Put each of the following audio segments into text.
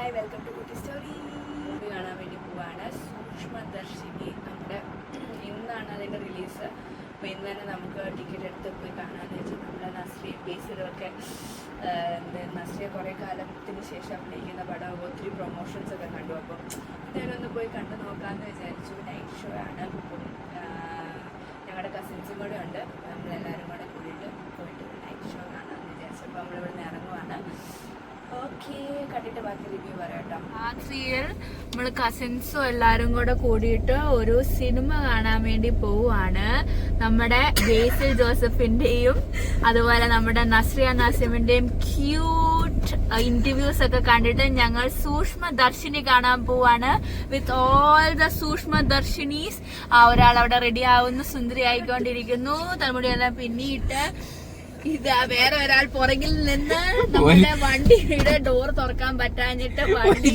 Hi, welcome to കുട്ടി story. കാണാൻ വേണ്ടി പോവാണ് സൂക്ഷ്മദർശിനി. നമ്മുടെ ഇന്നാണ് അതിൻ്റെ റിലീസ്. അപ്പോൾ ഇന്ന് തന്നെ നമുക്ക് ടിക്കറ്റ് എടുത്ത് പോയി കാണാമെന്ന് വെച്ചാൽ നമ്മുടെ നസ്രിയ ബേസിലൊക്കെ നസ്രിയ കുറേ കാലത്തിന് ശേഷം അഭിനയിക്കുന്ന പടം ഒത്തിരി പ്രൊമോഷൻസ് ഒക്കെ കണ്ടു. അപ്പം എന്തായാലും ഒന്ന് പോയി കണ്ടു നോക്കാമെന്ന് വിചാരിച്ചു. നൈറ്റ് ഷോ ആണ്. അപ്പം ഞങ്ങളുടെ കസിൻസും കൂടെ ഉണ്ട്. നമ്മളെല്ലാവരും കൂടെ കൂടിയിട്ട് പോയിട്ട് നൈറ്റ് ഷോ കാണാമെന്ന് വിചാരിച്ചു. അപ്പോൾ നമ്മളിവിടെ നിന്ന് ഇറങ്ങുവാണ്. രാത്രിയിൽ നമ്മള് കസിൻസും എല്ലാരും കൂടെ കൂടിയിട്ട് ഒരു സിനിമ കാണാൻ വേണ്ടി പോവാണ്. നമ്മുടെ ബേസിൽ ജോസഫിന്റെയും അതുപോലെ നമ്മുടെ നസ്രിയ നാസിമിന്റെയും ക്യൂട്ട് ഇന്റർവ്യൂസ് ഒക്കെ കണ്ടിട്ട് ഞങ്ങൾ സൂക്ഷ്മദർശിനി കാണാൻ പോവാണ്. വിത്ത് ഓൾ ദ സൂക്ഷ്മദർശിനീസ്. ഒരാൾ അവിടെ റെഡി ആവുന്നു, സുന്ദരി ആയിക്കൊണ്ടിരിക്കുന്നു, തലമുടിയെല്ലാം പിന്നിയിട്ട്. ഇതാ വേറെ ഒരാൾ പുറകിൽ നിന്ന് നമ്മുടെ വണ്ടിയുടെ ഡോർ തുറക്കാൻ പറ്റാഞ്ഞിട്ട് വണ്ടി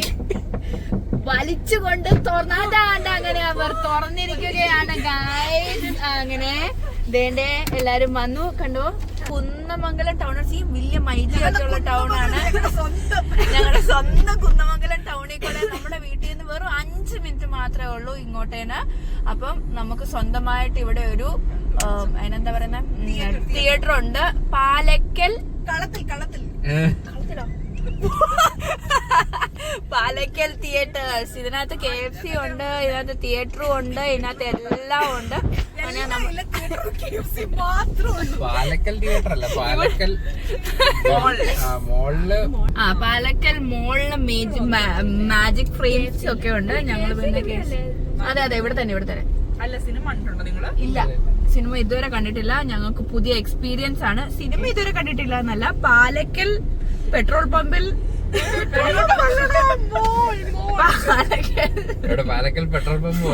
വലിച്ചുകൊണ്ട് തുറന്നാണ്ട് അങ്ങനെ അവർ തുറന്നിരിക്കുകയാണ് ഗായ്സ്. അങ്ങനെ ദേണ്ടേ എല്ലാരും വന്നു, കണ്ടോ. കുന്നമംഗലം ടൗൺ ഈ വലിയ മൈജിയൊക്കെ ഉള്ള ടൗൺ ആണ്. ഞങ്ങളുടെ സ്വന്തം കുന്നമംഗലം ടൗണിൽ കൂടെ നമ്മുടെ വീട്ടിൽ നിന്ന് വെറും 5 മിനിറ്റ് മാത്രമേ ഉള്ളൂ ഇങ്ങോട്ടേന്. അപ്പം നമുക്ക് സ്വന്തമായിട്ട് ഇവിടെ ഒരു അതിനെന്താ പറയുന്ന തിയേറ്റർ ഉണ്ട്. പാലക്കൽ പാലക്കൽ തിയേറ്റേഴ്സ്. ഇതിനകത്ത് KFC ഉണ്ട്, ഇതിനകത്ത് തിയേറ്ററും ഉണ്ട്, ഇതിനകത്ത് എല്ലാം ഉണ്ട്. പാലക്കൽ തിയേറ്റർ അല്ല, പാലക്കൽ മോളില് മാജിക് ഫ്രെയിംസ് ഒക്കെ ഉണ്ട്. ഞങ്ങൾ പിന്നെ അതെ ഇവിടെ തന്നെ അല്ല, സിനിമ കണ്ടിട്ടുണ്ടോ നിങ്ങള്? ഇല്ല, സിനിമ ഇതുവരെ കണ്ടിട്ടില്ല. ഞങ്ങൾക്ക് പുതിയ എക്സ്പീരിയൻസ് ആണ്. സിനിമ ഇതുവരെ കണ്ടിട്ടില്ല എന്നല്ല, പാലക്കൽ പെട്രോൾ പമ്പിൽ പാലക്കൽ പെട്രോൾ പമ്പ്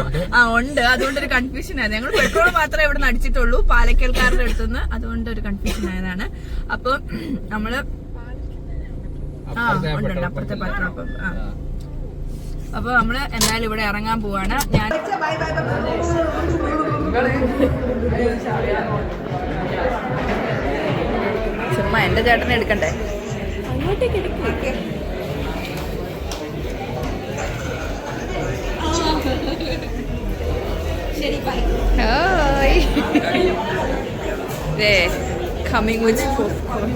ഉണ്ട്. അതുകൊണ്ടൊരു കൺഫ്യൂഷൻ ആയത്. ഞങ്ങൾ പെട്രോൾ മാത്രമേ ഇവിടെ അടിച്ചിട്ടുള്ളൂ പാലക്കൽക്കാരുടെ അടുത്തുനിന്ന്. അതുകൊണ്ട് ഒരു കൺഫ്യൂഷൻ ആയതാണ്. അപ്പൊ നമ്മള് ഉണ്ട് അപ്പുറത്തെ പെട്രോൾ പമ്പ്. അപ്പൊ നമ്മള് എന്തായാലും ഇവിടെ ഇറങ്ങാൻ പോവാണ്. ഞാൻ ചുമ്മാ എന്റെ ചേട്ടനെ എടുക്കണ്ടേ, അങ്ങോട്ടേക്ക് എടുക്കേ. Coming with popcorn.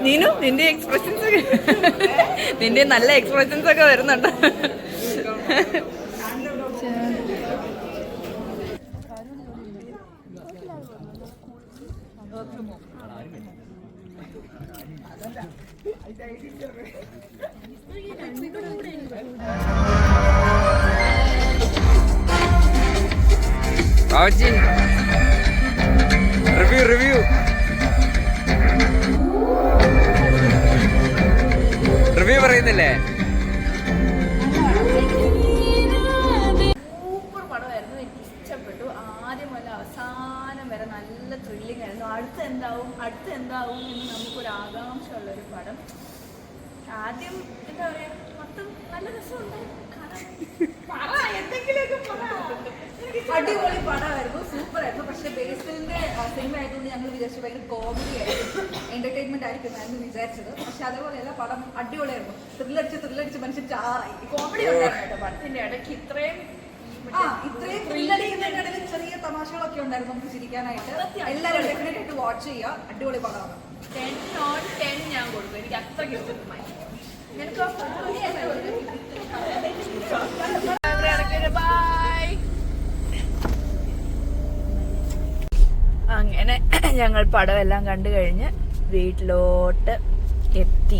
നീനു നിന്റെ എക്സ്പ്രഷൻസ് ഒക്കെ നിന്റെ നല്ല എക്സ്പ്രഷൻസ് ഒക്കെ വരുന്നുണ്ട്. റിവ്യൂ പറയുന്നില്ലേ? സൂപ്പർ പടമായിരുന്നു. എനിക്ക് ഇഷ്ടപ്പെട്ടു. ആദ്യം മുതൽ അവസാനം വരെ നല്ല ത്രില്ലിംഗ് ആയിരുന്നു. അടുത്ത് എന്താവും എന്ന് നമുക്കൊരു ആകാംക്ഷ ഉള്ളൊരു പടം. ആദ്യം എന്താ പറയാ, മൊത്തം നല്ല രസമുണ്ട്. അടിപൊളി പടമായിരുന്നു, സൂപ്പർ ആയിരുന്നു. പക്ഷെ ബേസിലിന്റെ സിനിമ ആയതുകൊണ്ട് ഞങ്ങൾ വിചാരിച്ചു ഭയങ്കര കോമഡി ആയിരിക്കും, എന്റർടൈൻമെന്റ് ആയിരിക്കും എന്നായിരുന്നു വിചാരിച്ചത്. പക്ഷെ അതേപോലെയല്ല, പടം അടിപൊളിയായിരുന്നു. ത്രില്ലടിച്ച് മനുഷ്യൻ ചാറായി. കോമഡി ഉണ്ടായിരുന്നു കേട്ടോ പടത്തിന്റെ ഇടയ്ക്ക്. ഇത്രയും ത്രില്ലടിക്കുന്നതിന്റെ ഇടയിൽ ചെറിയ തമാശകളൊക്കെ ഉണ്ടായിരുന്നു നമുക്ക് ചിരിക്കാനായിട്ട്. എല്ലാവരും ഡെഫിനറ്റ് ആയിട്ട് വാച്ച് ചെയ്യുക. അടിപൊളി പടമാണ്. 10/10 ഞാൻ കൊടുക്കും. എനിക്ക് അത്രയ്ക്ക് ഇഷ്ടമായി. അങ്ങനെ ഞങ്ങൾ പടമെല്ലാം കണ്ടു കഴിഞ്ഞ് വീട്ടിലോട്ട് എത്തി.